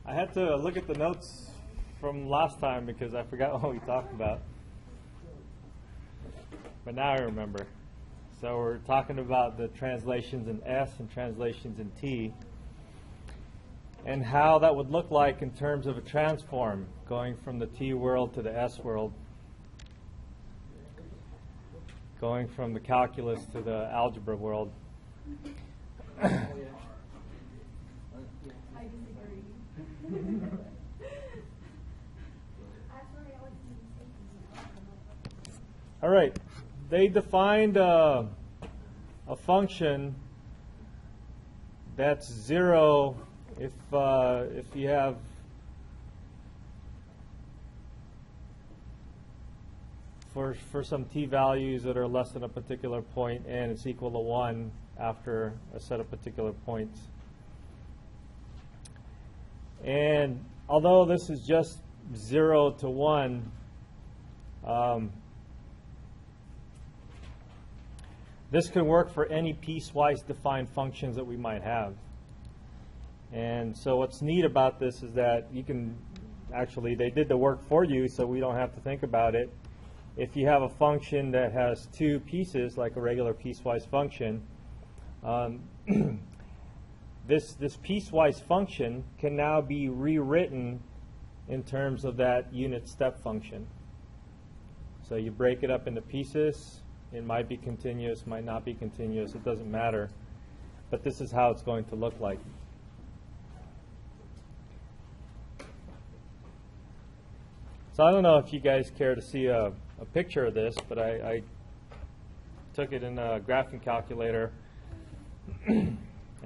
I had to look at the notes from last time because I forgot what we talked about. But now I remember. So we're talking about the translations in S and translations in T, and how that would look like in terms of a transform going from the T world to the S world, going from the calculus to the algebra world. All right, they defined a function that's zero if you have for some t values that are less than a particular point, and it's equal to 1 after a set of particular points. And although this is just 0 to 1, this can work for any piecewise defined functions that we might have. And so what's neat about this is that you can actually, they did the work for you so we don't have to think about it. If you have a function that has two pieces, like a regular piecewise function, this piecewise function can now be rewritten in terms of that unit step function. So you break it up into pieces. It might be continuous, might not be continuous, it doesn't matter. But this is how it's going to look like. So I don't know if you guys care to see a picture of this, but I took it in a graphing calculator and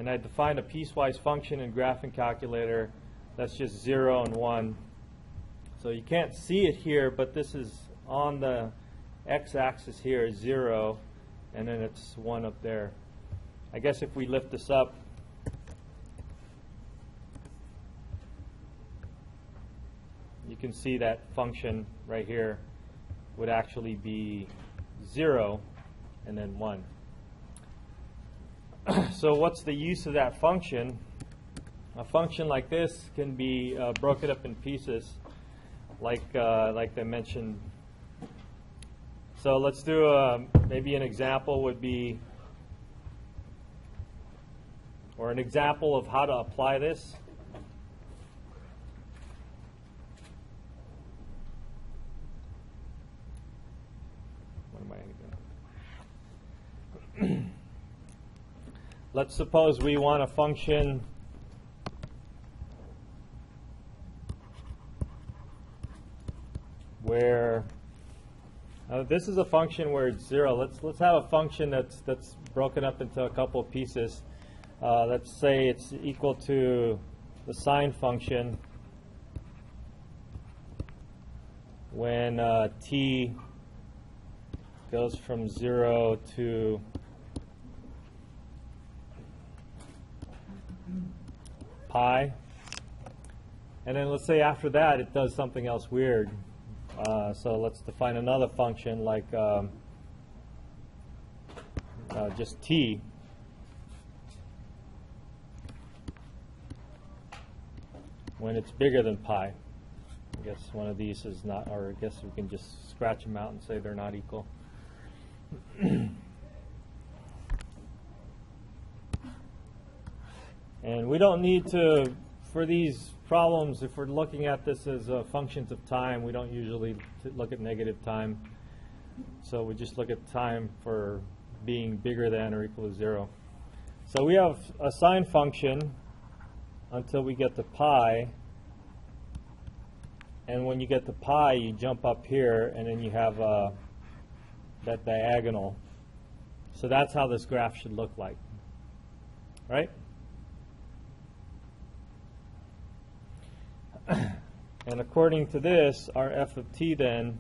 I defined a piecewise function in graphing calculator that's just 0 and 1. So you can't see it here, but this is on the x-axis here is 0, and then it's 1 up there. I guess if we lift this up, you can see that function right here would actually be 0 and then 1. So what's the use of that function? A function like this can be broken up in pieces, like I mentioned. So let's do maybe an example would be, or an example of how to apply this. What am I doing? Let's suppose we want a function where this is a function where it's 0. Let's have a function that's broken up into a couple of pieces. Let's say it's equal to the sine function when t goes from 0 to pi. And then let's say after that it does something else weird. So let's define another function like just t when it's bigger than pi. I guess one of these is not, or I guess we can just scratch them out and say they're not equal. And we don't need to, for these problems, if we're looking at this as functions of time, we don't usually look at negative time. So we just look at time for being bigger than or equal to 0. So we have a sine function until we get to pi. And when you get to pi, you jump up here, and then you have that diagonal. So that's how this graph should look like, right? And according to this, our f of t then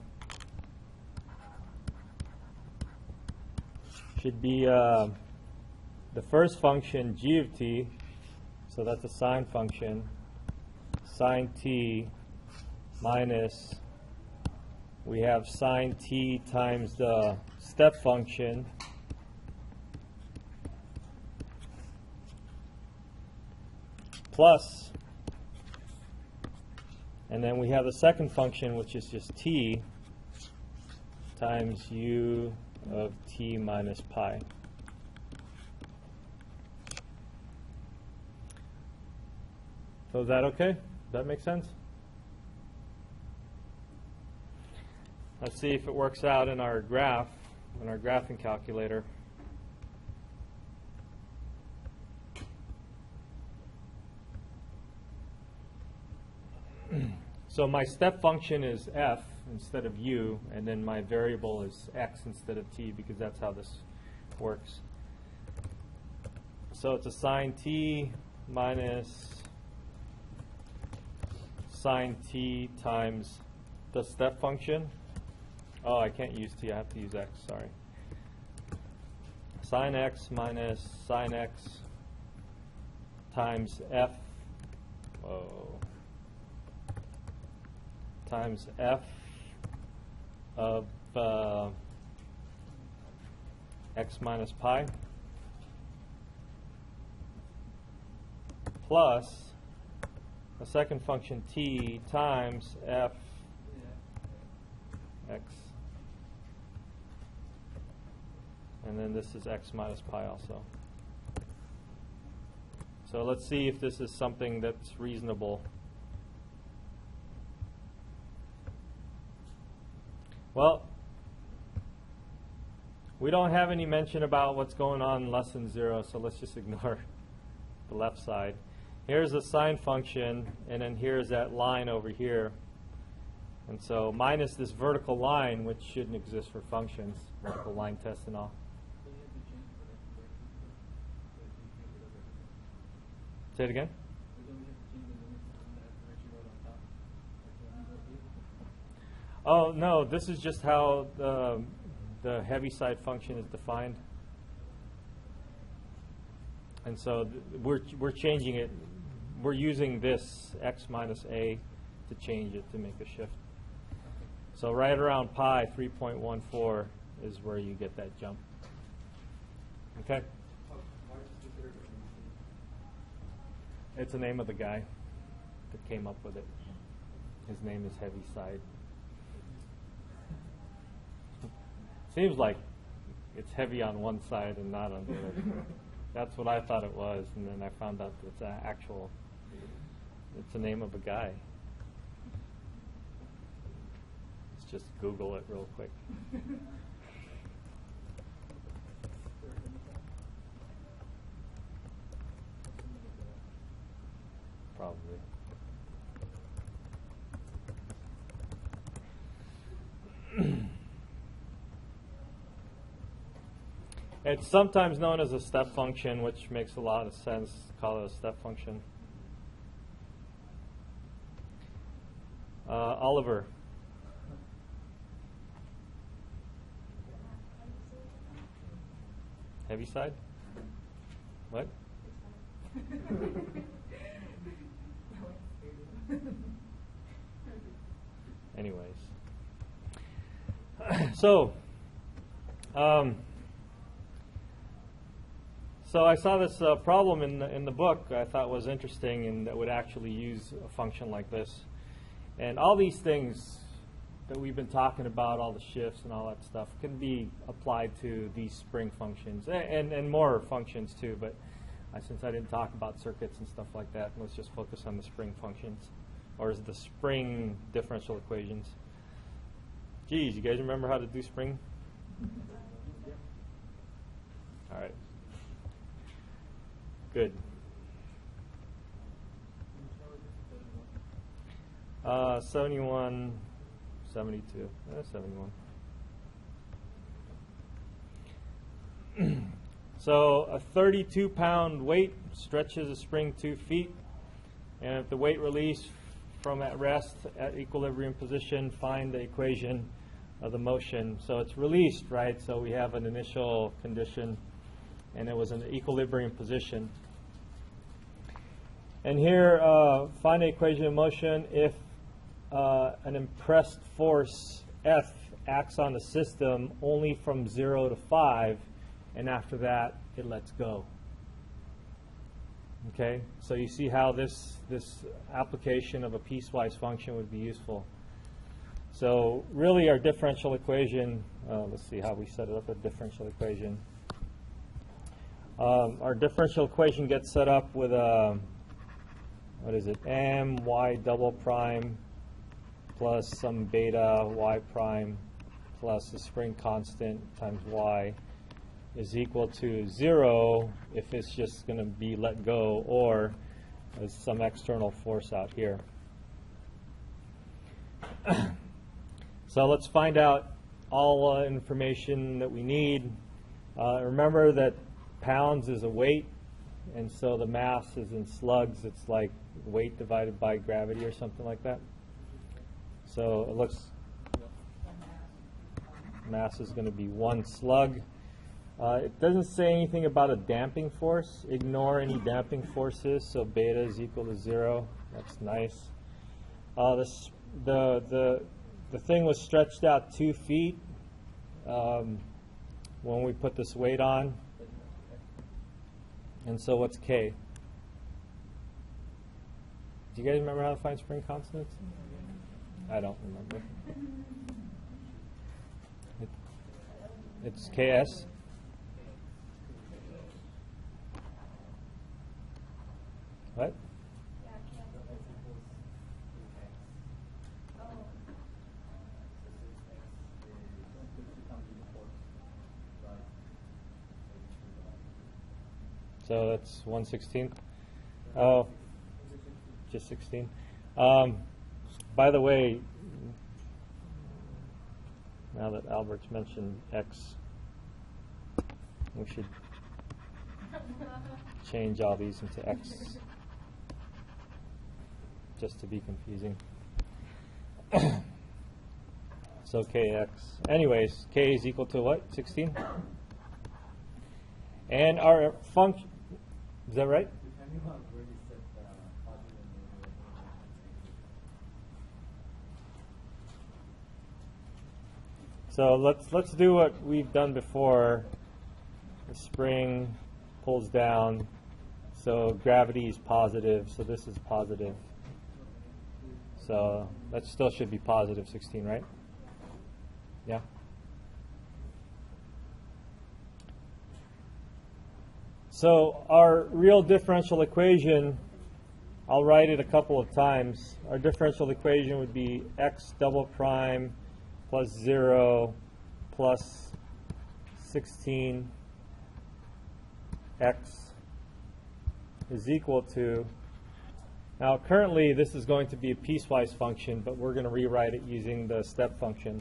should be the first function g of t, so that's a sine function, sine t minus, we have sine t times the step function plus And then we have the second function, which is just t times u of t minus pi. So is that okay? Does that make sense? Let's see if it works out in our graph, in our graphing calculator. So my step function is f instead of u, and then my variable is x instead of t, because that's how this works. So it's a sine t minus sine t times the step function. Oh, I can't use t, I have to use x, sorry. Sine x minus sine x times f, times f of x minus pi plus the second function t times f x, and then this is x minus pi also. So let's see if this is something that's reasonable. Well, we don't have any mention about what's going on less than 0, so let's just ignore the left side. Here's the sine function, and then here's that line over here. And so minus this vertical line, which shouldn't exist for functions, vertical line test and all. Say it again? Oh, no, this is just how the heaviside function is defined. And so we're changing it. We're using this x minus a to change it, to make a shift. So right around pi, 3.14 is where you get that jump. Okay? It's the name of the guy that came up with it. His name is Heaviside. Seems like it's heavy on one side and not on the other. That's what I thought it was, and then I found out that it's actual. It's the name of a guy. Let's just Google it real quick. Probably. It's sometimes known as a step function, which makes a lot of sense to call it a step function. Oliver. Heaviside? What? Anyways. So I saw this problem in the book I thought was interesting, and that would actually use a function like this. And all these things that we've been talking about, all the shifts and all that stuff, can be applied to these spring functions and more functions too. But since I didn't talk about circuits and stuff like that, let's just focus on the spring functions, or the spring differential equations. Geez, you guys remember how to do spring? All right. Good. 71, 72, 71. So a 32-pound weight stretches a spring 2 feet, and if the weight released from at rest at equilibrium position, find the equation of the motion. So it's released, right? So we have an initial condition, and it was an equilibrium position. And here, find the equation of motion if an impressed force F acts on the system only from 0 to 5, and after that, it lets go. Okay, so you see how this application of a piecewise function would be useful. So really our differential equation, let's see how we set it up, a differential equation. Our differential equation gets set up with a, what is it, m y double prime plus some beta y prime plus the spring constant times y is equal to 0 if it's just going to be let go, or there's some external force out here. So let's find out all information that we need. Remember that pounds is a weight, and so the mass is in slugs. It's like weight divided by gravity or something like that. So it looks, mass is going to be 1 slug. It doesn't say anything about a damping force. Ignore any damping forces, so beta is equal to 0. That's nice. The thing was stretched out 2 feet when we put this weight on. And so what's K? Do you guys remember how to find spring constants? I don't remember. It's Ks. What? So that's 1/16. Oh, just 16. By the way, now that Albert's mentioned x, we should change all these into x, just to be confusing. So kx. Anyways, k is equal to what? 16? And our function, is that right? So let's do what we've done before. The spring pulls down, so gravity is positive, so this is positive. So that still should be positive 16, right? Yeah? So our real differential equation, I'll write it a couple of times. Our differential equation would be x double prime plus 0 plus 16x is equal to, now currently this is going to be a piecewise function, but we're going to rewrite it using the step function.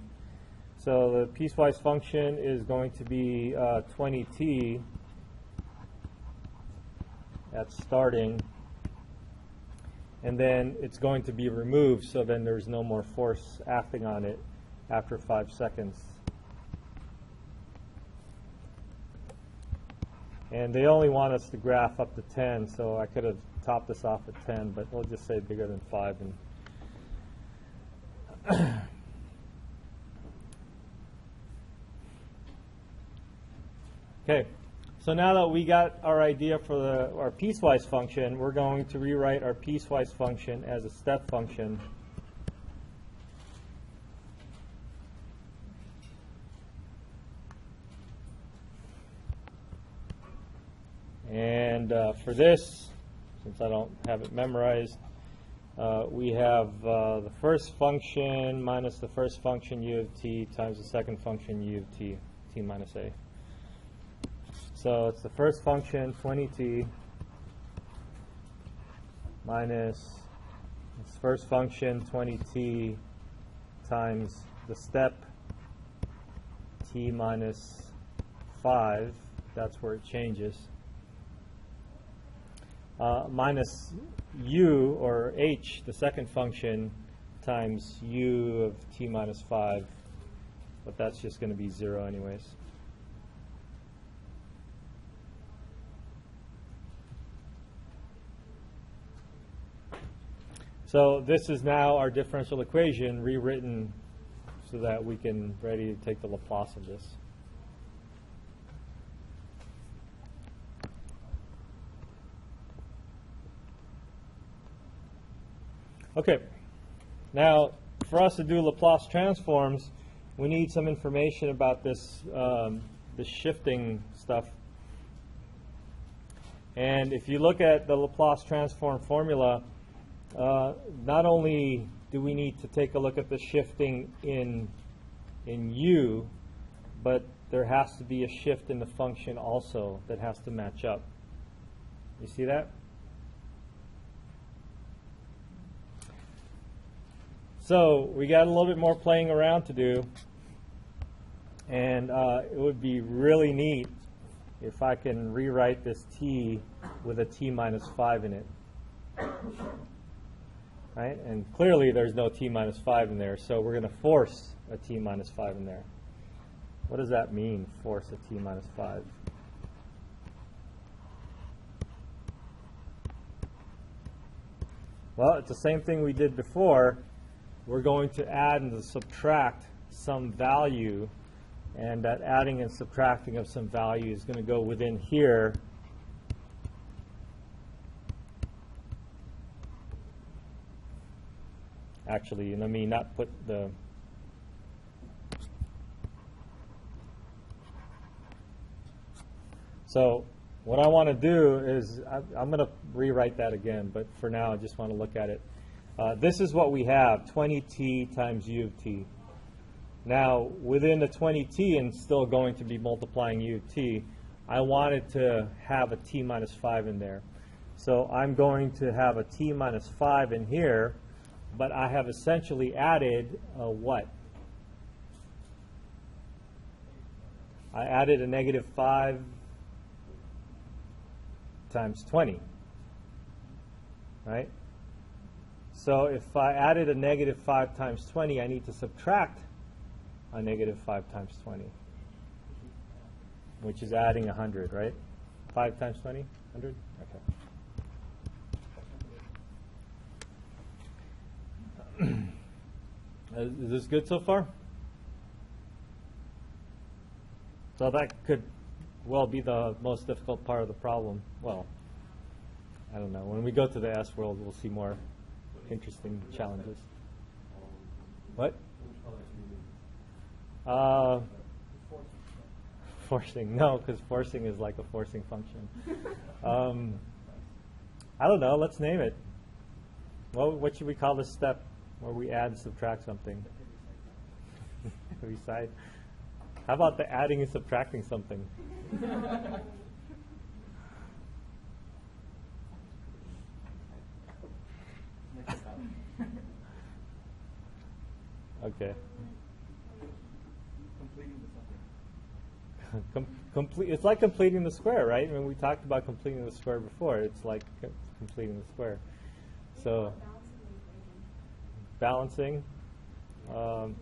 So the piecewise function is going to be 20t at starting, and then it's going to be removed, so then there's no more force acting on it after 5 seconds. And they only want us to graph up to 10, so I could have topped this off at 10, but we'll just say bigger than 5. And okay, so now that we got our idea for our piecewise function, we're going to rewrite our piecewise function as a step function. And for this, since I don't have it memorized, we have the first function minus the first function u of t times the second function u of t, t minus a. So it's the first function, 20t, minus its first function, 20t, times the step, t minus 5. That's where it changes. Minus u, or h, the second function, times u of t minus 5. But that's just going to be 0 anyways. So this is now our differential equation rewritten so that we can ready to take the Laplace of this. Okay, now for us to do Laplace transforms, we need some information about this, this shifting stuff. And if you look at the Laplace transform formula, not only do we need to take a look at the shifting in u, but there has to be a shift in the function also that has to match up. You see that? So we got a little bit more playing around to do, and it would be really neat if I can rewrite this t with a t minus 5 in it. Right? And clearly there's no t minus 5 in there, so we're going to force a t minus 5 in there. What does that mean, force a t minus 5? Well, it's the same thing we did before. We're going to add and subtract some value, and that adding and subtracting of some value is going to go within here. Actually, let me not put the... So what I want to do is, I'm going to rewrite that again, but for now I just want to look at it. This is what we have, 20t times u of t. Now, within the 20t and still going to be multiplying u of t, I wanted to have a t minus 5 in there. So I'm going to have a t minus 5 in here, but I have essentially added a what? I added a negative 5 times 20, right? So if I added a negative 5 times 20, I need to subtract a negative 5 times 20, which is adding 100, right? 5 times 20, 100? Okay. Is this good so far? So that could well be the most difficult part of the problem. Well, I don't know. When we go to the S world, we'll see more interesting challenges. What? Forcing. No, because forcing is like a forcing function. I don't know. Let's name it. Well, what should we call this step where we add and subtract something? Recite. How about the adding and subtracting something? Okay. It's like completing the square, right? I mean, we talked about completing the square before. It's like completing the square. So, balancing. All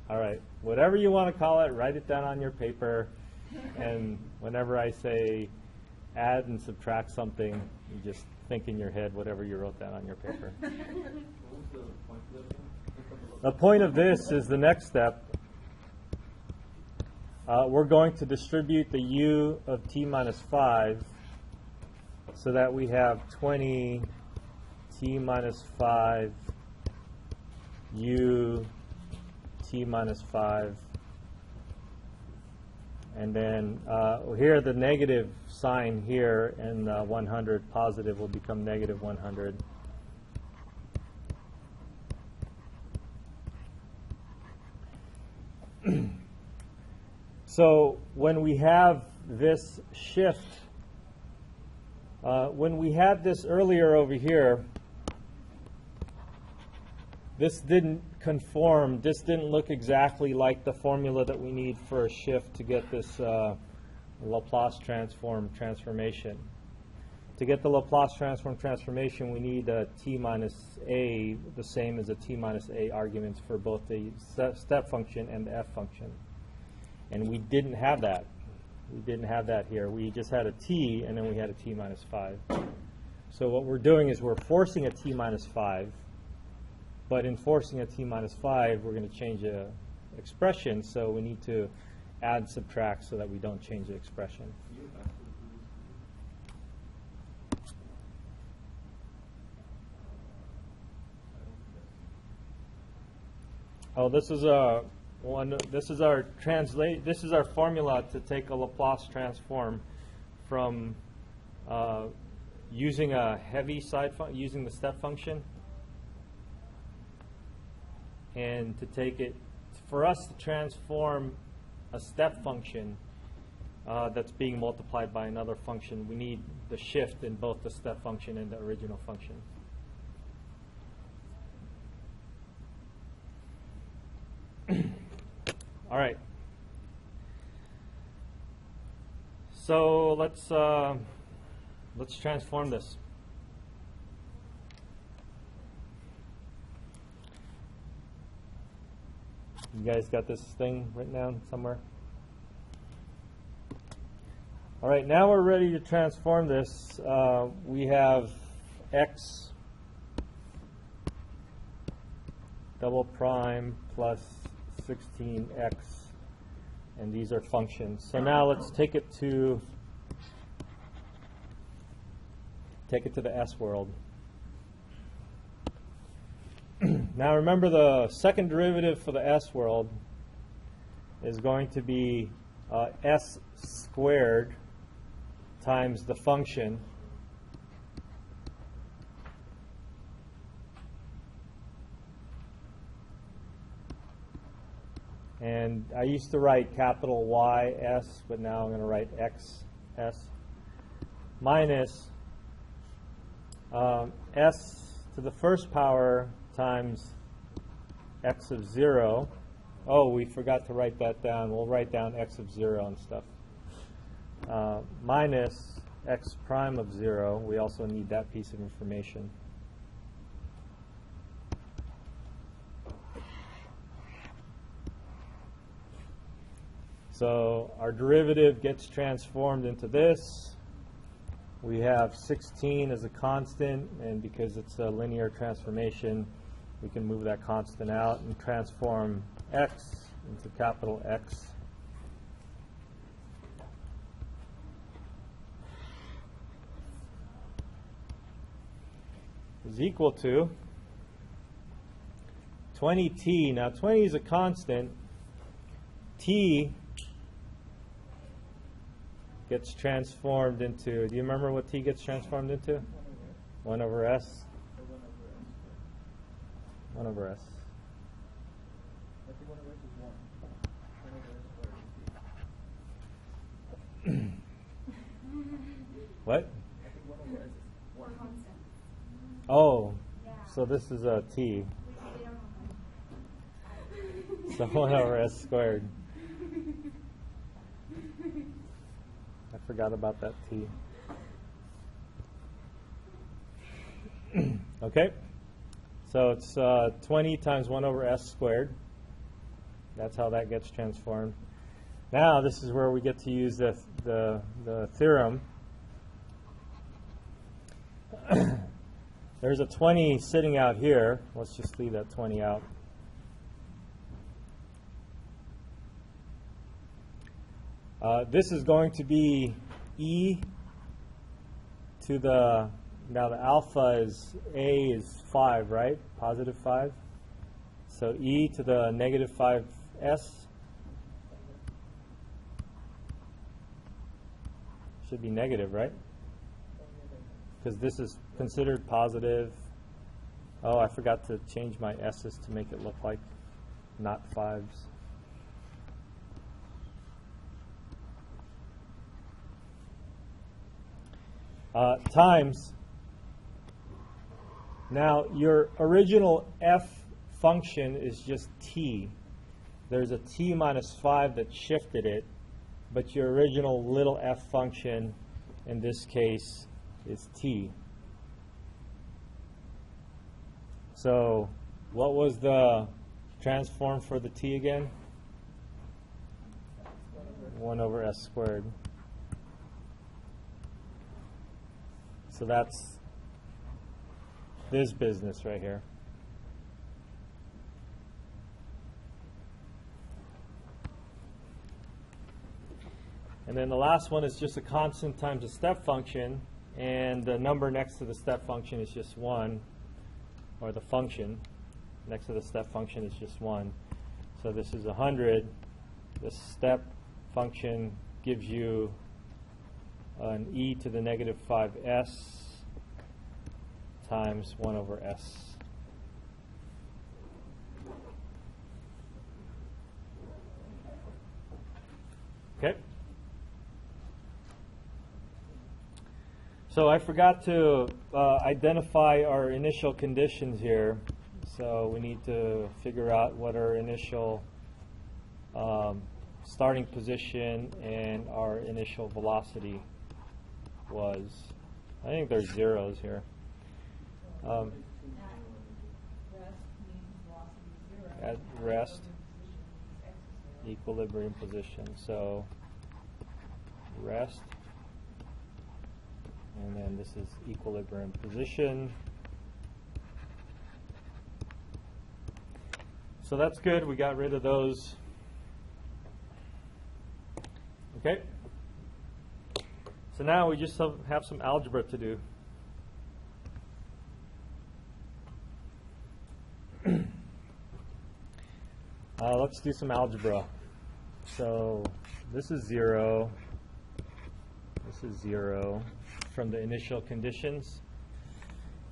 right. Whatever you want to call it, write it down on your paper. And whenever I say add and subtract something, you just think in your head whatever you wrote down on your paper. The point of this is the next step. We're going to distribute the u of t minus 5 so that we have 20 t minus 5 u t minus 5. And then here the negative sign here and 100 positive will become negative 100. So when we have this shift, when we had this earlier over here, this didn't conform. This didn't look exactly like the formula that we need for a shift to get this Laplace transformation. To get the Laplace transformation, we need a t minus a, the same as a t minus a arguments for both the step function and the f function. And we didn't have that. We didn't have that here. We just had a t, and then we had a t minus 5. So what we're doing is we're forcing a t minus 5. But in forcing a t minus 5, we're going to change the expression, so we need to add, subtract, so that we don't change the expression. Oh, this is a one. This is our translate. This is our formula to take a Laplace transform from using a heavy side using the step function, and to take it for us to transform a step function that's being multiplied by another function. We need the shift in both the step function and the original function. All right. So let's transform this. You guys got this thing written down somewhere? All right, now we're ready to transform this. We have x double prime plus 16x, and these are functions. So now let's take it to the S world. Now remember, the second derivative for the S world is going to be s squared times the function and I used to write capital Y S, but now I'm going to write X S minus s to the first power times x of 0. Oh, we forgot to write that down. We'll write down x of 0 and stuff. Minus x prime of 0. We also need that piece of information. So our derivative gets transformed into this. We have 16 as a constant, and because it's a linear transformation, we can move that constant out and transform x into capital X. Is equal to 20t. Now 20 is a constant. T gets transformed into, do you remember what t gets transformed into? 1 over s. 1 over s. I think 1 over s is 1. 1 over s squared is What? I think 1 over s is 1 constant. Oh, Yeah. so this is a t. We don't know. So 1 over s squared. I forgot about that t. Okay, so it's 20 times 1 over s squared. That's how that gets transformed. Now this is where we get to use the theorem. There's a 20 sitting out here. Let's just leave that 20 out. This is going to be e to the, now the alpha is, a is 5, right? Positive 5. So e to the negative 5s should be negative, right? Because this is considered positive. Oh, I forgot to change my s's to make it look like not 5s. Times, now your original f function is just t. There's a t minus 5 that shifted it, but your original little f function in this case is t. So what was the transform for the t again? 1 over s squared. So that's this business right here. And then the last one is just a constant times a step function, and the number next to the step function is just 1, or the function next to the step function is just 1. So this is 100. This step function gives you an e to the negative 5s times 1 over s. Okay. So I forgot to identify our initial conditions here. So we need to figure out what our initial starting position and our initial velocity was. I think there's zeros here. At rest, equilibrium position. So rest, and then this is equilibrium position. So that's good. We got rid of those. Okay. So now we just have some algebra to do. Let's do some algebra. So this is 0. This is 0 from the initial conditions.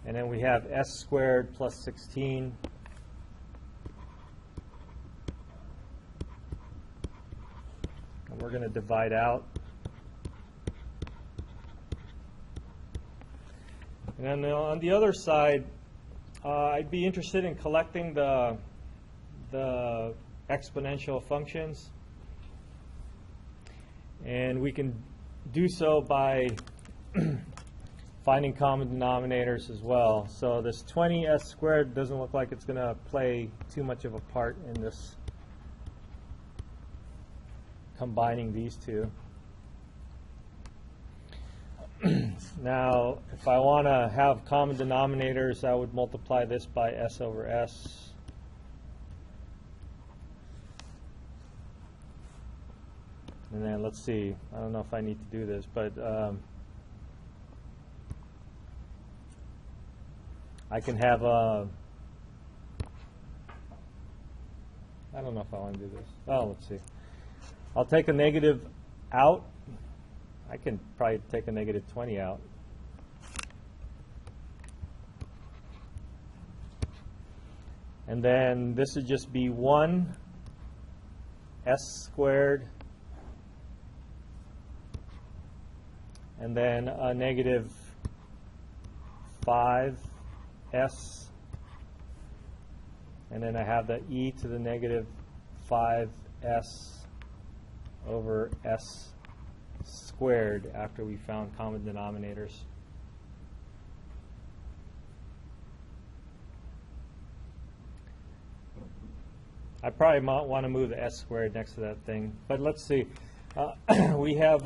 And then we have s squared plus 16. And we're going to divide out. And then on the other side, I'd be interested in collecting the exponential functions. And we can do so by finding common denominators as well. So this 20s squared doesn't look like it's going to play too much of a part in this combining these two. Now, if I want to have common denominators, I would multiply this by s over s. And then let's see, I don't know if I need to do this, but I can have a, I don't know if I want to do this. Oh, let's see. I'll take a negative out. I can probably take a negative 20 out. And then this would just be 1 s squared, and then a negative 5s, and then I have the e to the negative 5s over s squared after we found common denominators. I probably might want to move the s squared next to that thing, but let's see. We have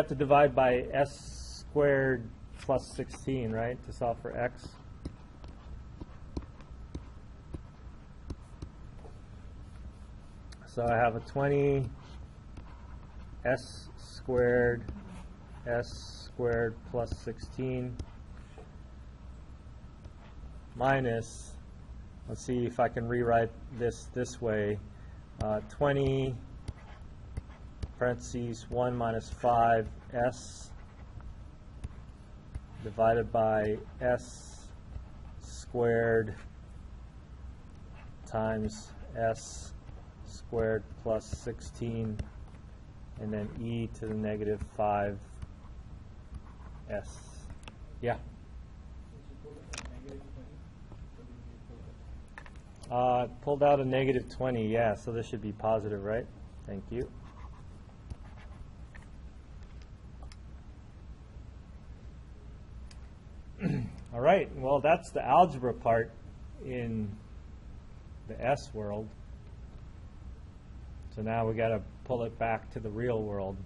to divide by s squared plus 16, right, to solve for x. So I have a 20 s squared plus 16 minus, let's see if I can rewrite this way, 20 parentheses 1 minus 5s divided by s squared times s squared plus 16, and then e to the negative 5s. Yeah? Pulled out a negative 20, yeah, so this should be positive, right? Thank you. All right, well, that's the algebra part in the S world. So now we got to pull it back to the real world.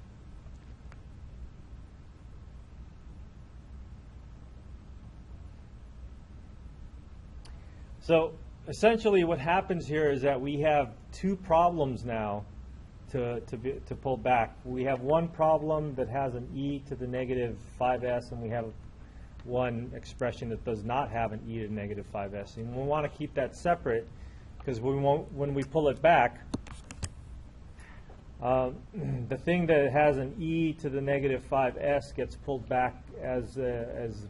So essentially what happens here is that we have two problems now to pull back. We have one problem that has an e to the negative 5s, and we have one expression that does not have an e to the negative 5s. And we want to keep that separate because we won't, when we pull it back, the thing that has an e to the negative 5s gets pulled back as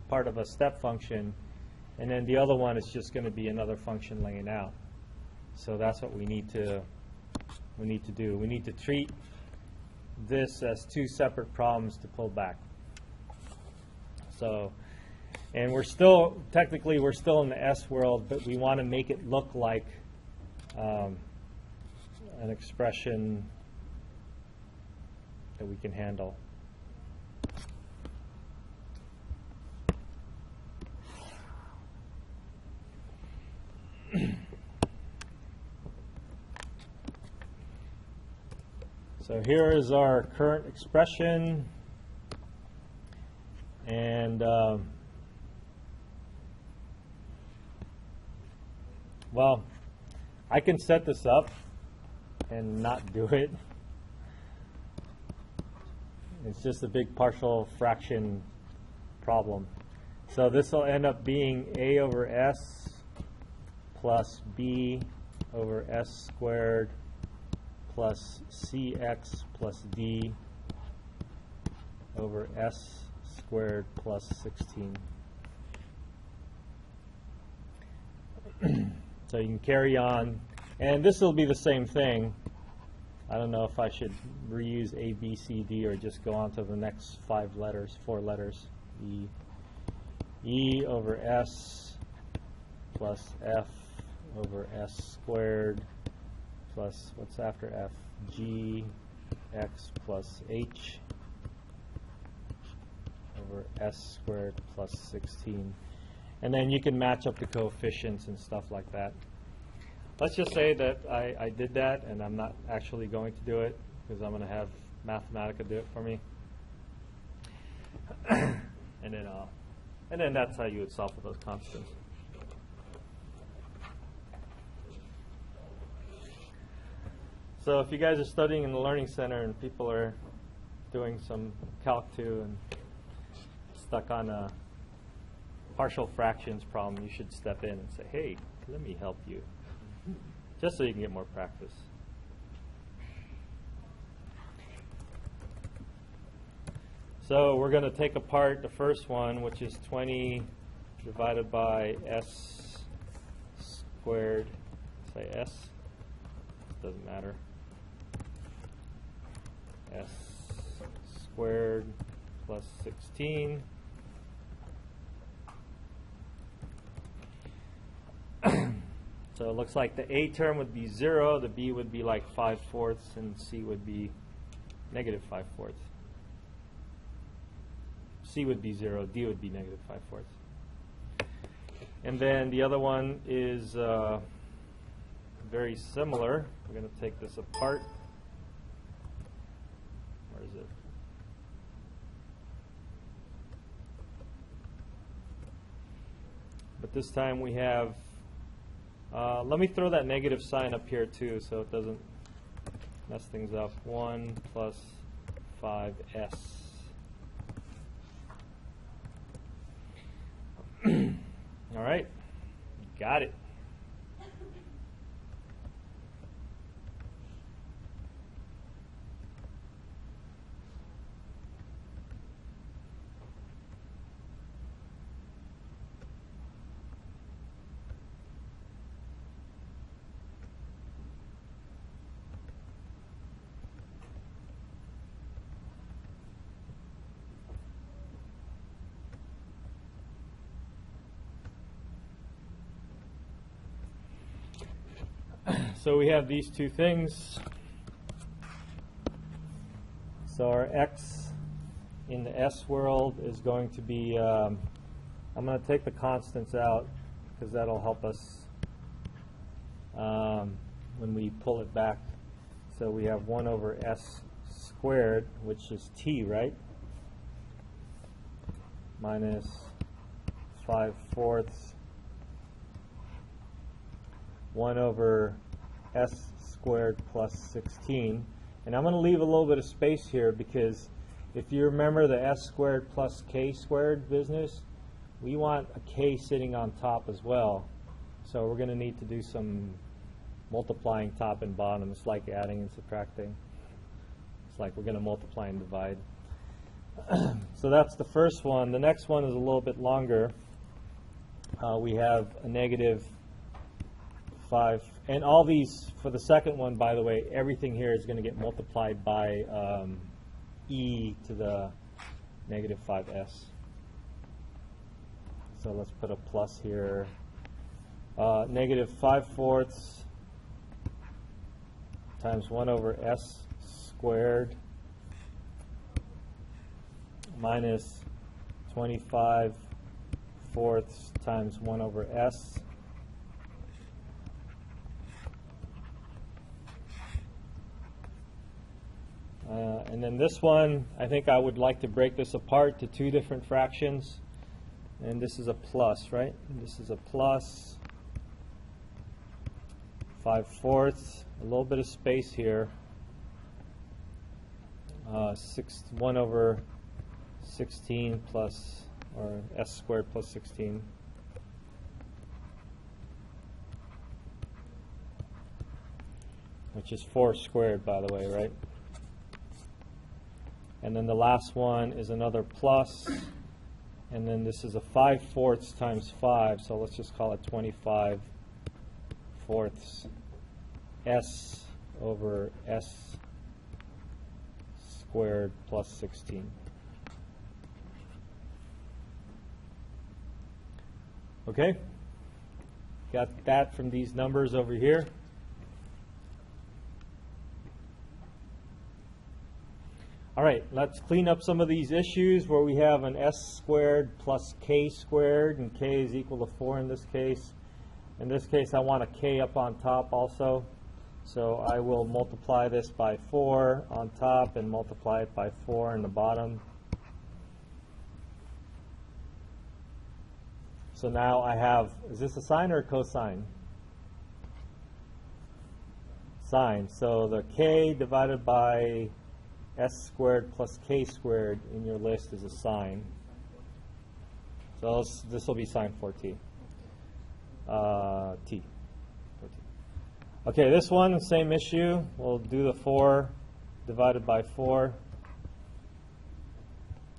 part of a step function, and then the other one is just going to be another function laying out. So that's what we need to do. We need to treat this as two separate problems to pull back. So, and we're still, technically we're still in the S world, but we want to make it look like an expression that we can handle. So here is our current expression, and well, I can set this up and not do it. It's just a big partial fraction problem. So this will end up being a over s plus b over s squared plus cx plus d over s squared plus 16. So you can carry on, and this will be the same thing. I don't know if I should reuse A, B, C, D, or just go on to the next 4 letters. E over S plus F over S squared plus, what's after F? G X plus H over S squared plus 16. And then you can match up the coefficients and stuff like that. Let's just say that I did that, and I'm not actually going to do it because I'm going to have Mathematica do it for me. and then that's how you would solve for those constants. So if you guys are studying in the Learning Center and people are doing some Calc 2 and stuck on a partial fractions problem, you should step in and say, hey, let me help you, just so you can get more practice. So we're going to take apart the first one, which is 20 divided by s squared. Say s, doesn't matter. S squared plus 16. So it looks like the A term would be 0, the B would be like 5/4, and C would be negative 5/4. C would be 0, D would be negative 5/4. And then the other one is very similar. We're going to take this apart. Where is it? But this time we have, let me throw that negative sign up here too so it doesn't mess things up. 1 plus 5s. All right, got it. So we have these two things. So our x in the S world is going to be, I'm going to take the constants out because that'll help us when we pull it back. So we have 1 over s squared, which is t, right? Minus 5/4, 1 over s squared plus 16. And I'm going to leave a little bit of space here because if you remember the s squared plus k squared business, we want a k sitting on top as well. So we're going to need to do some multiplying top and bottom. It's like adding and subtracting. It's like we're going to multiply and divide. So that's the first one. The next one is a little bit longer. We have a negative 5. And all these, for the second one, by the way, everything here is going to get multiplied by e to the negative 5s. So let's put a plus here. Negative 5/4 times 1 over s squared minus 25/4 times 1 over s. And then this one, I think I would like to break this apart to two different fractions. And this is a plus, right? And this is a plus 5/4, a little bit of space here. 1 over 16 plus, or s squared plus 16. Which is 4 squared, by the way, right? And then the last one is another plus. And then this is a 5/4 times 5, so let's just call it 25/4 s over s squared plus 16. Okay? Got that from these numbers over here. All right, let's clean up some of these issues where we have an s squared plus k squared, and k is equal to 4 in this case. In this case, I want a k up on top also. So I will multiply this by 4 on top and multiply it by 4 in the bottom. So now I have, is this a sine or a cosine? Sine. So the k divided by s squared plus k squared in your list is a sine. So this will be sine 4t. T. 4t. Okay, this one, same issue. We'll do the 4 divided by 4.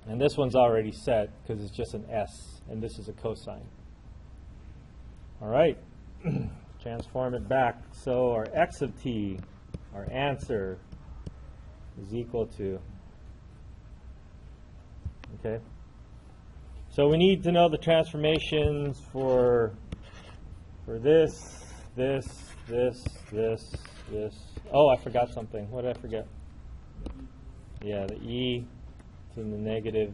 And this one's already set because it's just an s, and this is a cosine. All right, transform it back. So our x of t, our answer, is equal to, okay. So we need to know the transformations for this. Oh, I forgot something. What did I forget? Yeah, the e to the negative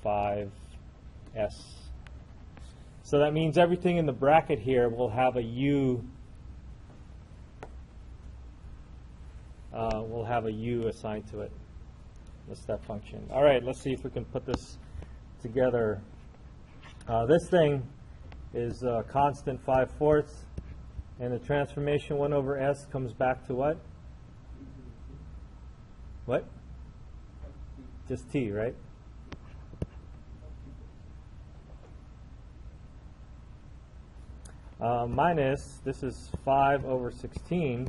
5s. So that means everything in the bracket here will have a u. We'll have a u assigned to it, the step function. All right, let's see if we can put this together. This thing is constant 5/4, and the transformation 1 over s comes back to what? What? Just t, right? Minus, this is 5 over 16.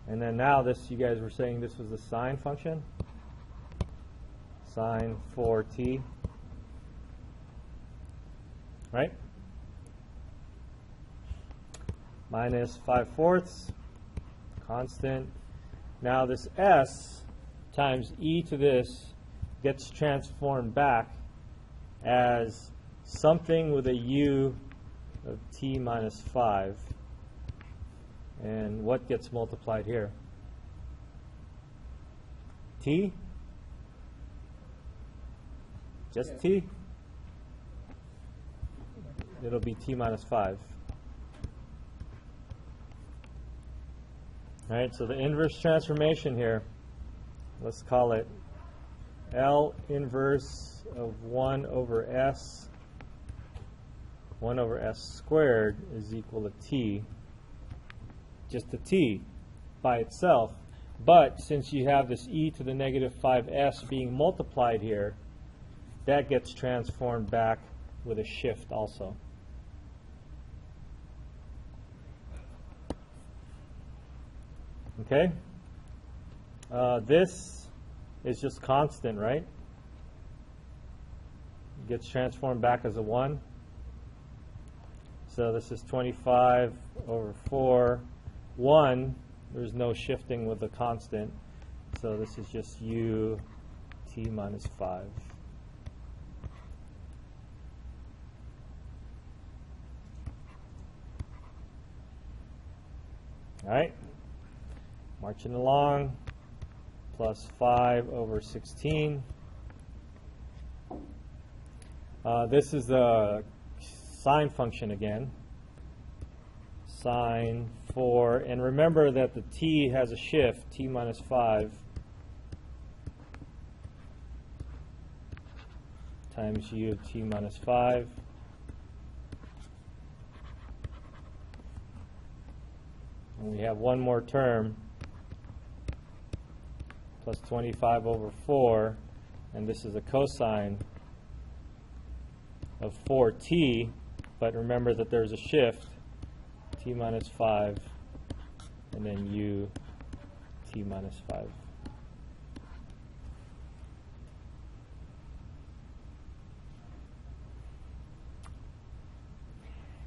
And then now this, you guys were saying this was the sine function? Sine 4t. Right? Minus 5/4, constant. Now this s times e to this gets transformed back as something with a u of t minus 5. And what gets multiplied here? T? Just t? It'll be t minus 5. All right, so the inverse transformation here, let's call it L inverse of 1 over s. 1 over s squared is equal to t. Just a t by itself. But since you have this e to the negative 5s being multiplied here, that gets transformed back with a shift also. Okay? This is just constant, right? It gets transformed back as a 1. So this is 25 over 4. 1, there's no shifting with the constant. So this is just u t minus 5. All right, marching along, plus 5 over 16. This is the sine function again, sine 4. And remember that the t has a shift, t minus 5, times u of t minus 5. And we have one more term, plus 25 over 4, and this is a cosine of 4t, but remember that there's a shift, t minus 5, and then u t minus 5.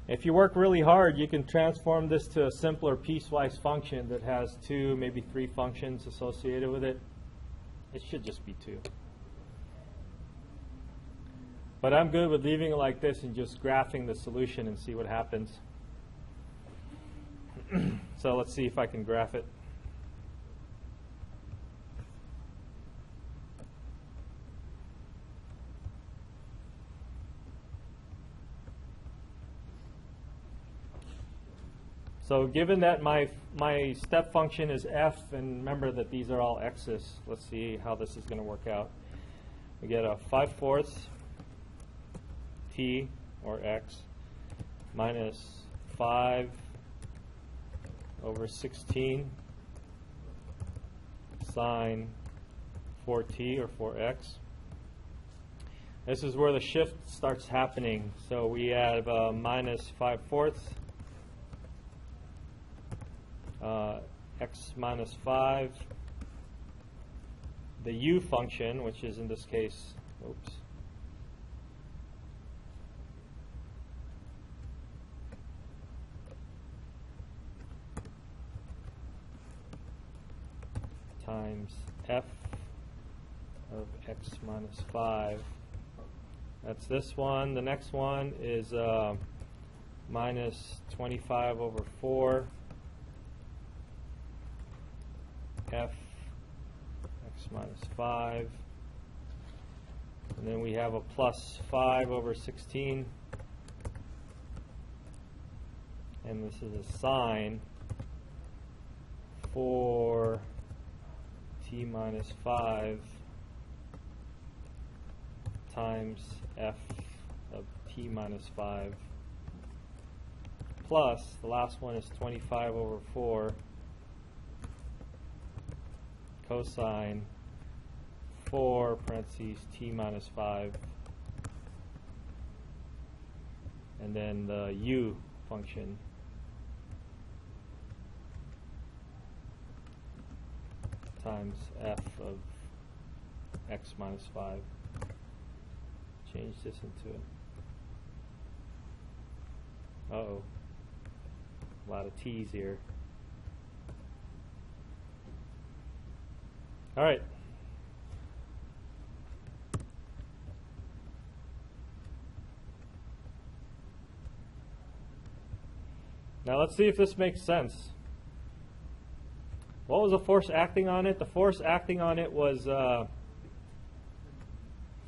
If you work really hard, you can transform this to a simpler piecewise function that has 2, maybe 3 functions associated with it. It should just be 2. But I'm good with leaving it like this and just graphing the solution and see what happens. So let's see if I can graph it. So given that my step function is f, and remember that these are all x's, let's see how this is going to work out. We get a 5/4 t, or x, minus 5 over 16 sine 4t, or 4x. This is where the shift starts happening. So we have minus 5/4 x minus 5, the u function, which is in this case, times f of x minus 5. That's this one. The next one is minus 25 over 4 f x minus 5, and then we have a plus 5 over 16, and this is a sine 4 t minus 5 times f of t minus 5, plus the last one is 25 over 4 cosine 4 parentheses t minus 5, and then the u function times f of x minus 5. Change this into uh-oh, a lot of t's here. All right. Now let's see if this makes sense. What was the force acting on it? The force acting on it was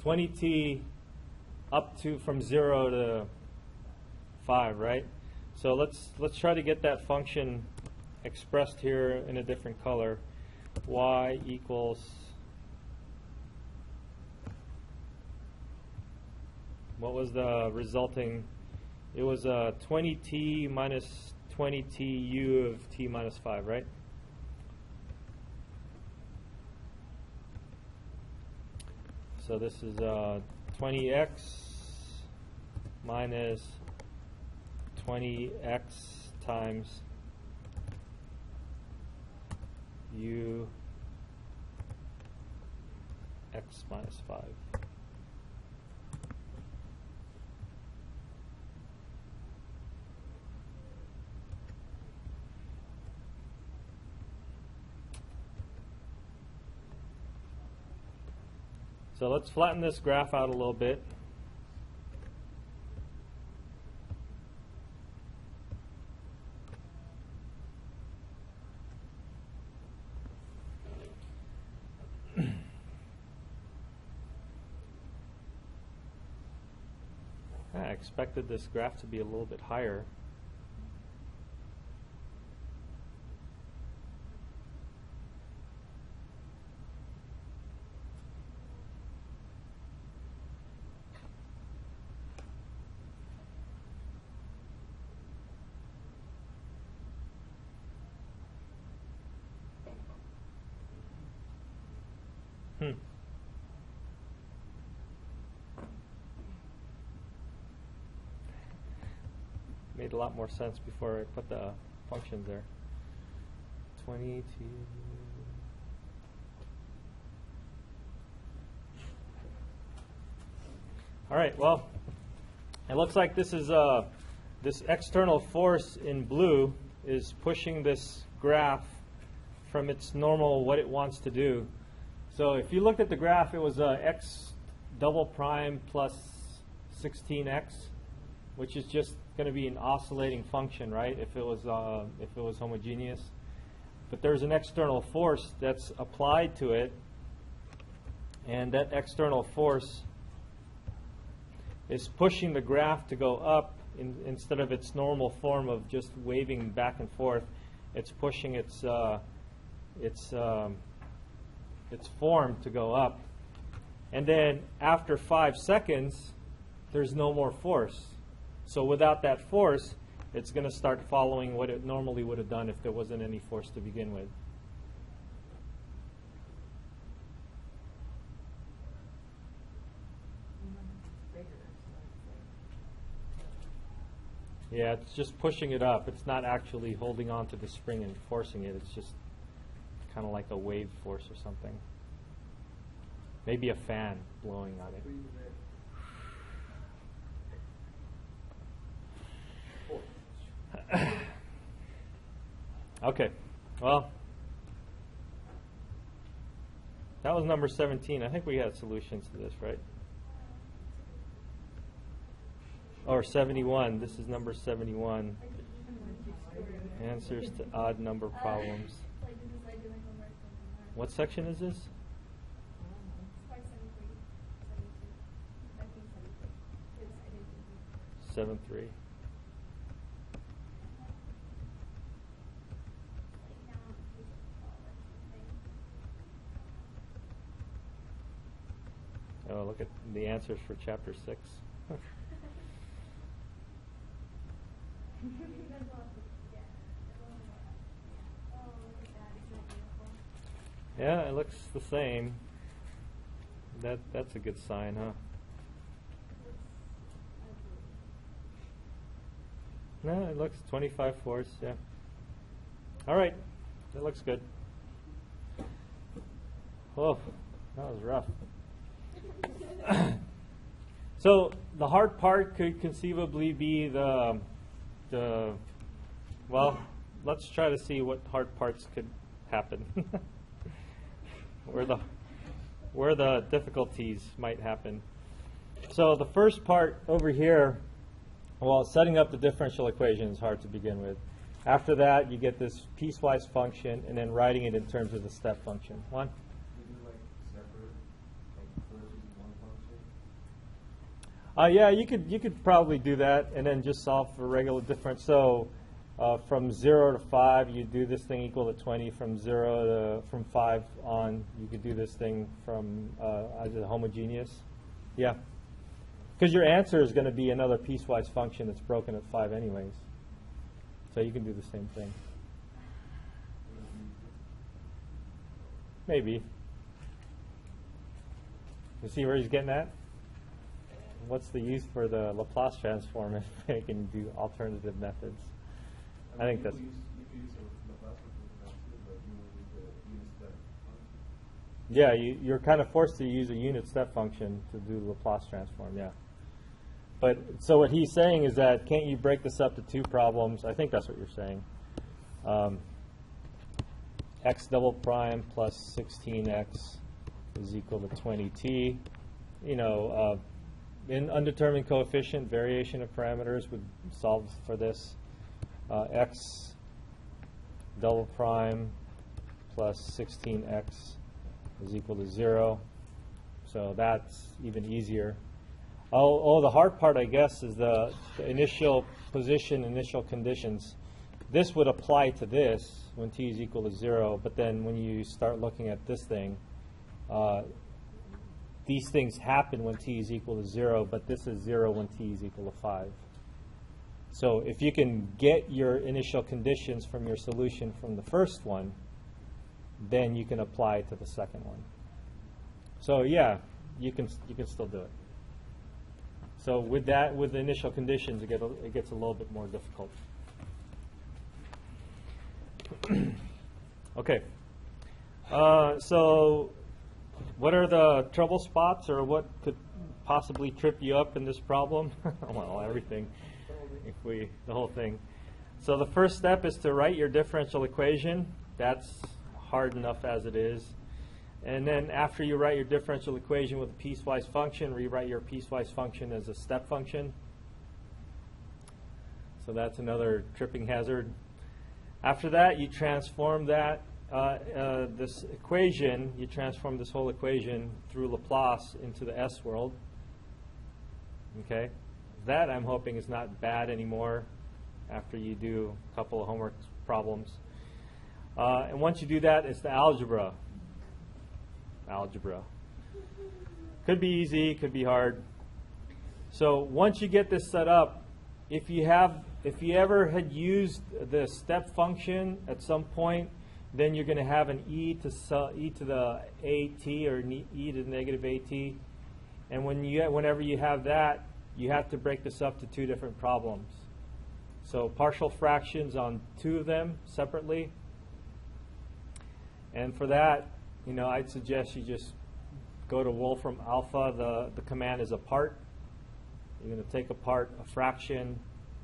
20t up to from 0 to 5, right? So let's try to get that function expressed here in a different color. Y equals, what was the resulting? It was 20t minus 20t u of t minus 5, right? So this is 20x minus 20x times u x minus 5. So let's flatten this graph out a little bit. I expected this graph to be a little bit higher. Made a lot more sense before I put the functions there. 22. All right, well, it looks like this is this external force in blue is pushing this graph from its normal, what it wants to do. So if you looked at the graph, it was x double prime plus 16x, which is just going to be an oscillating function, right? If it was homogeneous, but there's an external force that's applied to it, and that external force is pushing the graph to go up instead of its normal form of just waving back and forth. It's pushing its form to go up, and then after 5 seconds, there's no more force. So without that force, it's going to start following what it normally would have done if there wasn't any force to begin with. Yeah, it's just pushing it up. It's not actually holding on to the spring and forcing it. It's just kind of like a wave force or something. Maybe a fan blowing on it. Okay, well, that was number 17. I think we had solutions to this, right? Or 71. This is number 71. Answers to odd number problems. What section is this? 7.3. Oh, look at the answers for chapter 6. Yeah, it looks the same. That's a good sign, huh? No, it looks 25 fourths, yeah. All right, that looks good. Oh, that was rough. So the hard part could conceivably be the well, let's try to see what hard parts could happen. where the difficulties might happen. So the first part over here, well, setting up the differential equation is hard to begin with. After that, you get this piecewise function, and then writing it in terms of the step function. One? Yeah, you could probably do that, and then just solve for regular difference. So from 0 to 5, you do this thing equal to 20. From 5 on, you could do this thing from either homogeneous. Yeah, because your answer is going to be another piecewise function that's broken at 5 anyways. So you can do the same thing. Maybe. You see where he's getting at? What's the use for the Laplace transform if they can do alternative methods? I think that's... You could use a Laplace transform, but you Yeah, you're kind of forced to use a unit step function to do the Laplace transform, yeah. But so what he's saying is that can't you break this up to two problems? I think that's what you're saying. X double prime plus 16x is equal to 20t. You know, in undetermined coefficient, variation of parameters would solve for this. X double prime plus 16x is equal to 0. So that's even easier. Oh, the hard part, I guess, is the initial position, initial conditions. This would apply to this when t is equal to 0, but then when you start looking at this thing, these things happen when t is equal to 0, but this is 0 when t is equal to 5. So if you can get your initial conditions from your solution from the first one, then you can apply it to the second one. So yeah, you can still do it. So with that, with the initial conditions, it gets a little bit more difficult. Okay. So what are the trouble spots, or what could possibly trip you up in this problem? Well, everything. The whole thing. So the first step is to write your differential equation. That's hard enough as it is. And then after you write your differential equation with a piecewise function, rewrite your piecewise function as a step function. So that's another tripping hazard. After that, you transform that this equation, you transform this whole equation through Laplace into the S world. Okay? That, I'm hoping, is not bad anymore after you do a couple of homework problems. And once you do that, it's the algebra. Algebra. Could be easy, could be hard. So once you get this set up, if you ever had used the step function at some point, then you're going to have an e to the at, or e to the negative at. And whenever you have that, you have to break this up to two different problems. So partial fractions on two of them separately. And for that, you know, I'd suggest you just go to Wolfram Alpha. The command is apart. You're going to take apart a fraction,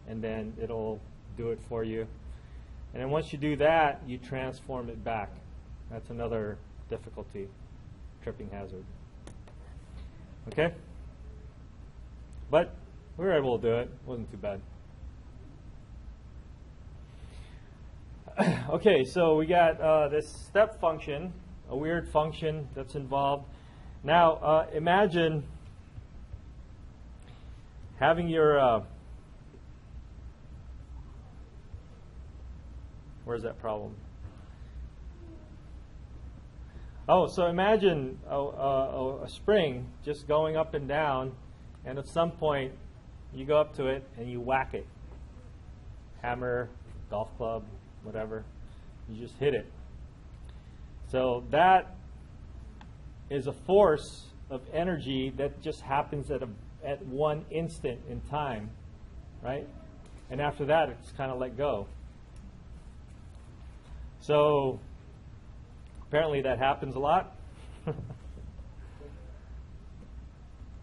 and then it'll do it for you. And then once you do that, you transform it back. That's another difficulty, tripping hazard. Okay? But we were able to do it. It wasn't too bad. Okay, so we got this step function, a weird function that's involved. Now, imagine having your, where's that problem? Oh, so imagine a spring just going up and down, and at some point you go up to it and you whack it. Hammer, golf club, whatever. You just hit it. So that is a force of energy that just happens at one instant in time, right? And after that, it's kind of let go. So apparently that happens a lot.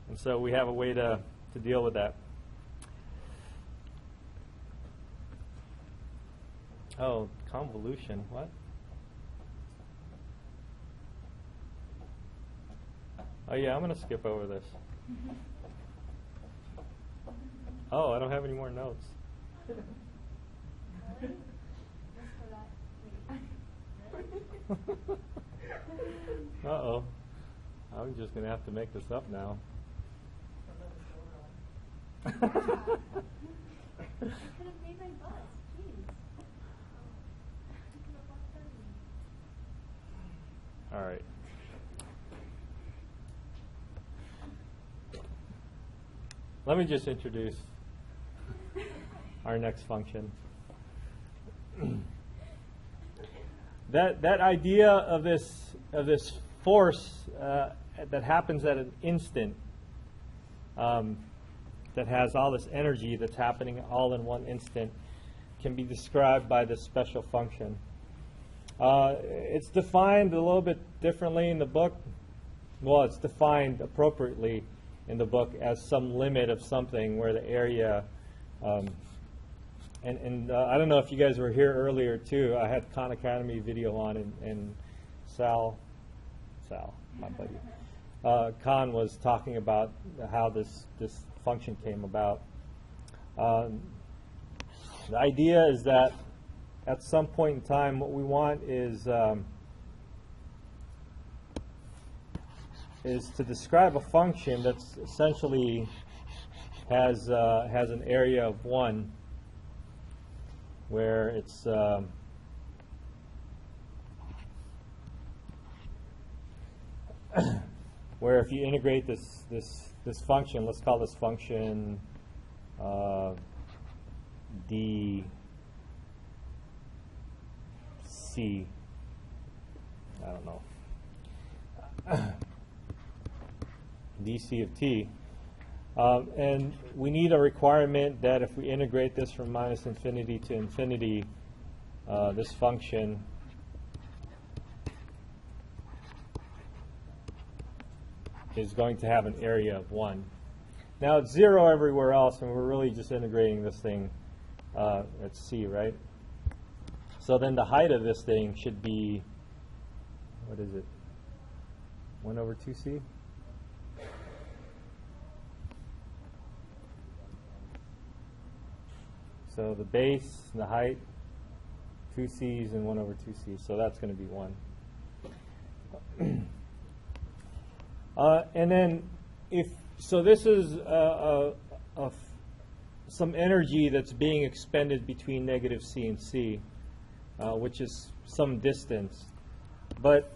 And so we have a way to deal with that. Oh, convolution, what? Oh yeah, I'm going to skip over this. Oh, I don't have any more notes. Uh-oh. I'm just going to have to make this up now. All right. Let me just introduce our next function. That idea of this force that happens at an instant, that has all this energy that's happening all in one instant, can be described by this special function. It's defined a little bit differently in the book. Well, it's defined appropriately in the book as some limit of something where the area, I don't know if you guys were here earlier too. I had Khan Academy video on, and Sal, my buddy, Khan was talking about how this function came about. The idea is that at some point in time, what we want is to describe a function that's essentially has an area of 1, where it's where if you integrate this function, let's call this function dc. I don't know. dc of t. And we need a requirement that if we integrate this from minus infinity to infinity, this function is going to have an area of 1. Now it's 0 everywhere else, and we're really just integrating this thing at c, right? So then the height of this thing should be, what is it, 1 over 2c? So the base and the height, 2c's and 1 over 2c. So that's going to be 1. And then so this is some energy that's being expended between negative c and c, which is some distance. But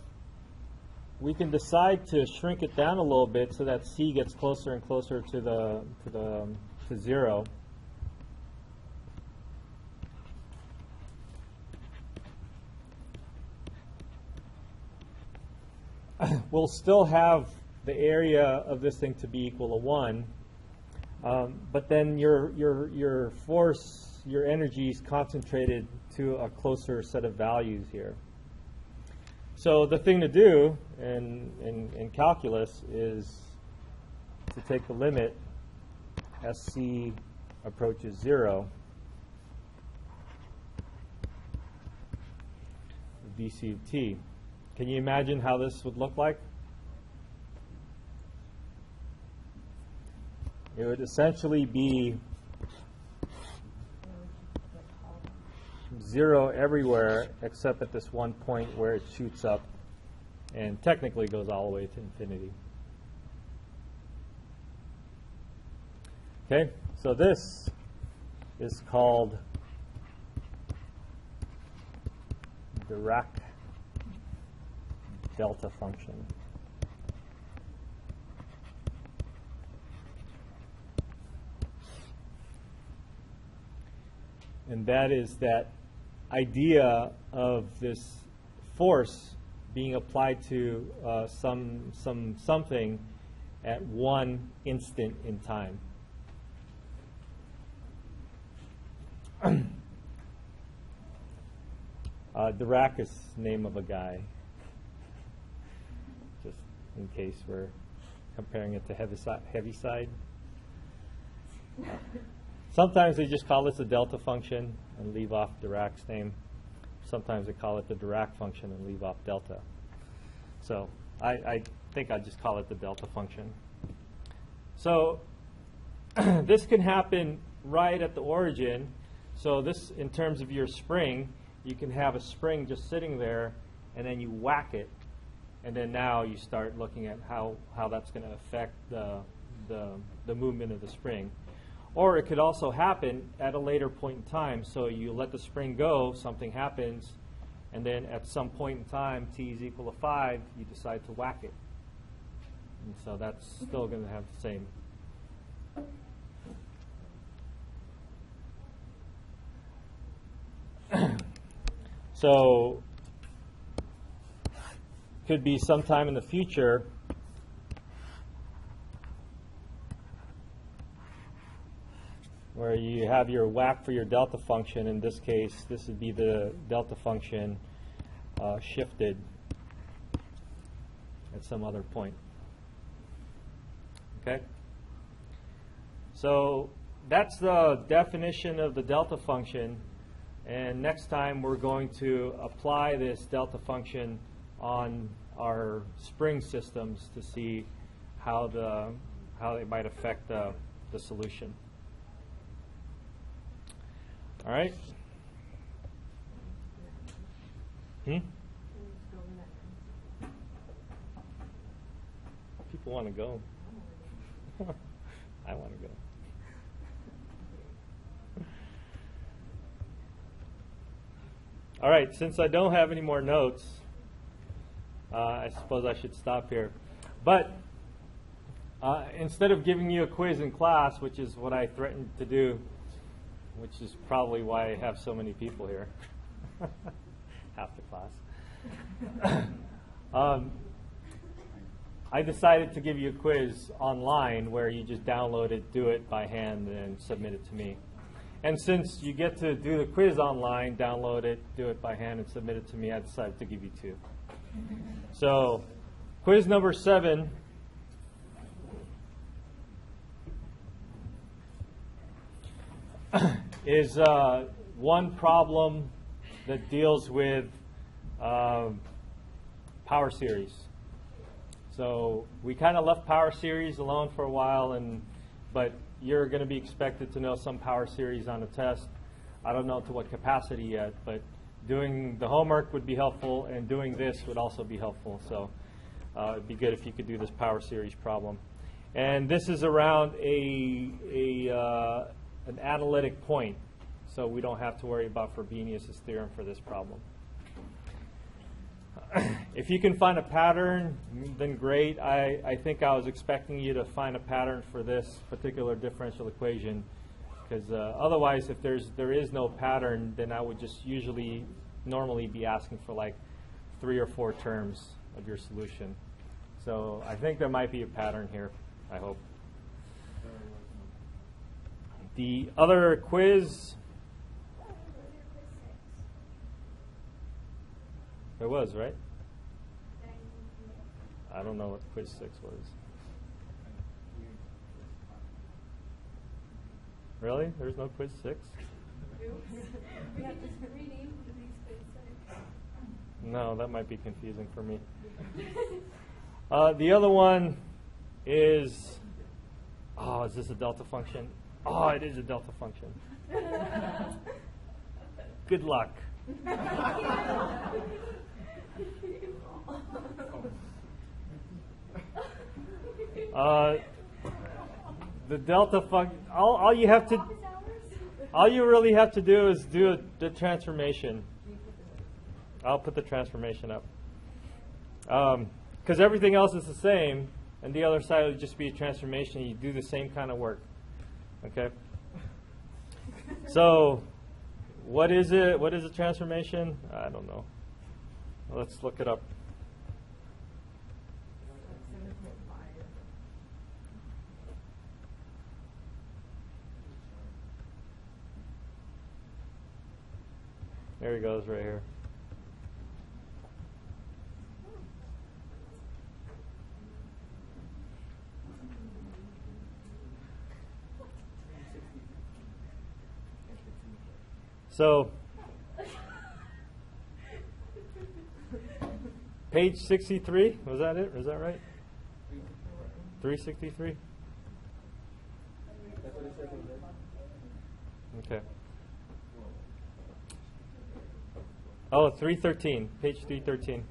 we can decide to shrink it down a little bit so that c gets closer and closer to 0. We'll still have the area of this thing to be equal to 1, but then your force, your energy is concentrated to a closer set of values here. So the thing to do in calculus is to take the limit as c approaches 0 of dc of t. Can you imagine how this would look like? It would essentially be 0 everywhere except at this one point where it shoots up and technically goes all the way to infinity. Okay, so this is called Dirac delta function. And that is that idea of this force being applied to something at one instant in time. Dirac is the name of a guy, just in case we're comparing it to Heaviside. Sometimes they just call this a delta function and leave off Dirac's name. Sometimes they call it the Dirac function and leave off delta. So I think I'd just call it the delta function. So this can happen right at the origin. So this, in terms of your spring, you can have a spring just sitting there, and then you whack it, and then now you start looking at how that's going to affect the movement of the spring. Or it could also happen at a later point in time. So you let the spring go, something happens, and then at some point in time, t is equal to 5, you decide to whack it. And so that's still going to have the same. So could be sometime in the future where you have your whack for your delta function. In this case, this would be the delta function. shifted at some other point. Okay? So that's the definition of the delta function. And next time we're going to apply this delta function on our spring systems to see how they might affect the solution. All right? People want to go. I want to go. All right, since I don't have any more notes, I suppose I should stop here. But instead of giving you a quiz in class, which is what I threatened to do, which is probably why I have so many people here, half the class, I decided to give you a quiz online where you just download it, do it by hand, and submit it to me. And since you get to do the quiz online, download it, do it by hand, and submit it to me, I decided to give you 2. So, quiz number 7 is one problem that deals with power series. So we kind of left power series alone for a while, but you're going to be expected to know some power series on the test. I don't know to what capacity yet, but doing the homework would be helpful, and doing this would also be helpful. So it'd be good if you could do this power series problem. And this is around an analytic point, so we don't have to worry about Frobenius' theorem for this problem. If you can find a pattern, then great. I think I was expecting you to find a pattern for this particular differential equation, because otherwise, if there is no pattern, then I would just normally be asking for like 3 or 4 terms of your solution. So I think there might be a pattern here, I hope. The other quiz, there was, right? I don't know what quiz 6 was. Really? There's no quiz 6? We have to rename these quiz 6. No, that might be confusing for me. The other one is, is this a delta function? Oh, it is a delta function. Good luck. The delta function. All you really have to do is do the transformation. I'll put the transformation up, because everything else is the same, and the other side would just be a transformation. You do the same kind of work. Okay. So, what is it? What is a transformation? I don't know. Let's look it up. There he goes, right here. So, page 63, was that it? Was that right? 363? Okay. Oh, 313, page 313.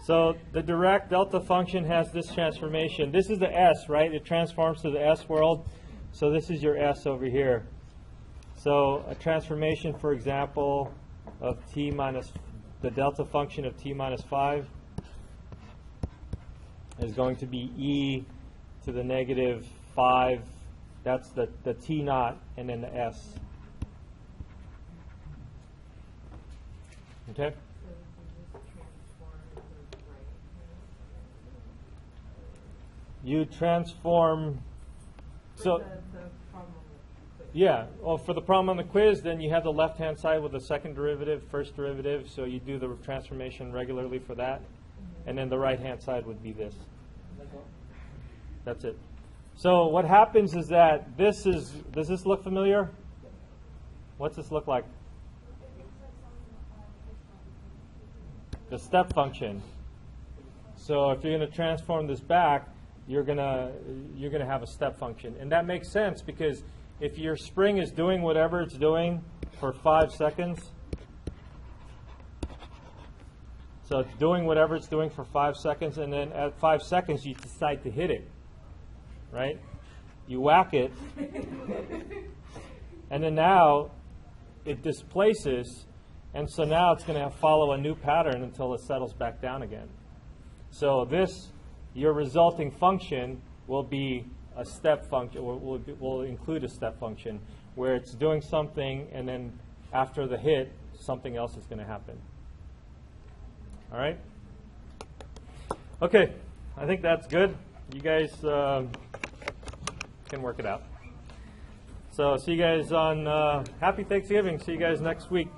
So the direct delta function has this transformation. This is the S, right? It transforms to the S world. So this is your S over here. So a transformation, for example, of t minus, the delta function of t minus 5 is going to be e to the negative 5. That's the t naught, and then the S. Okay? you transform. So, yeah, well, for the problem on the quiz, then you have the left-hand side with the second derivative, first derivative, so you do the transformation regularly for that. And then the right-hand side would be this. That's it. So what happens is that this is, does this look familiar? What's this look like? The step function. So if you're going to transform this back, you're going to have a step function. And that makes sense because if your spring is doing whatever it's doing for 5 seconds, so it's doing whatever it's doing for 5 seconds, and then at 5 seconds you decide to hit it, right? You whack it, and then now it displaces, and so now it's going to follow a new pattern until it settles back down again. So this, your resulting function will be a step function, will include a step function where it's doing something, and then after the hit, something else is going to happen. All right? Okay, I think that's good. You guys can work it out. So see you guys on Happy Thanksgiving. See you guys next week.